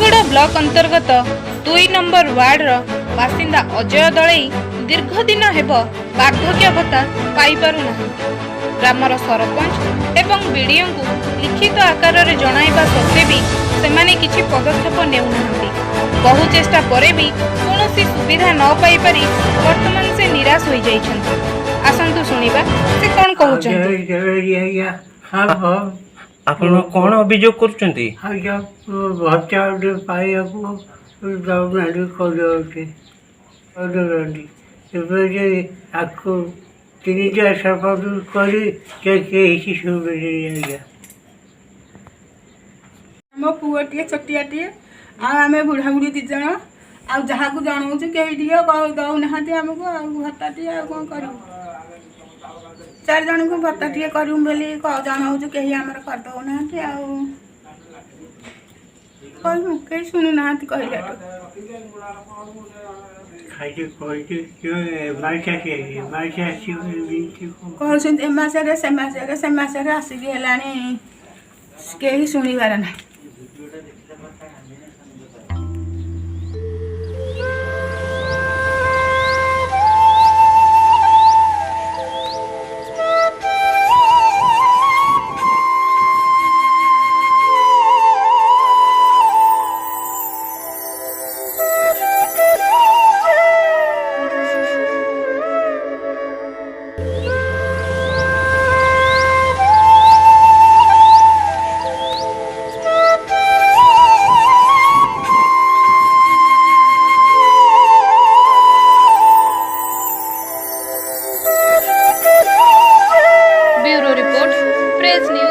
सुनागुड़ा block अंतर्गत 2 number वार्डर बासिंदा अजय दलई दीर्घ दिन हेब वार्धक्य भत्ता पाई पारुना। ग्रामर सरपंच एवं बीडीओ को लिखित आकार में जणाइबा सत्वे भी सेमाने किछि पदक्षेप नेउनाहांती। बहु चेष्टा परे भी कौनसी सुविधा न पाई पारी वर्तमान से निराश हो जाइछन्ति। आसंतु सुनिबा से कोन कहउछन्ति। ଆପଣ କଣ ଅଭିଯୋଗ କରୁଛନ୍ତି? ଭତ୍ତା ଗୋଟେ ପାଇବାକୁ ଯାଉନାହାନ୍ତି କରିଯାଉଛି ଏବେ ଯେ ଆକୁ 3ଟା ସରପଞ୍ଚ କରି କେହି ଶୁଣିବେନି। ଆଜ୍ଞା ମୋ ପୁଅଟିଏ ଛୋଟିଆଟିଏ ଆଉ ଆମେ ବୁଢ଼ାବୁଢ଼ୀ 2 ଜଣ ଆଉ ଯାହାକୁ ଜଣାଉଛୁ କେହି ଟିକେ ଦେଉନାହାନ୍ତି ଆମକୁ ଆଉ ଭତ୍ତାଟିଏ ଆଉ କ'ଣ କରିବୁ। 4 ଜଣଙ୍କୁ ଭତ୍ତାଟିଏ କରିବୁ ବୋଲି ଜଣାଉଛୁ କେହି ଆମର କରିଦେଉନାହାନ୍ତି ଆଉ କହିବୁ କେହି ଶୁଣୁନାହାନ୍ତି କହିଲାଠୁ। କହୁଛନ୍ତି ଏ ମାସରେ ସେ ମାସରେ ଆସିକି ହେଲାଣି କେହି ଶୁଣିବାର ନାହିଁ। Bureau report press news.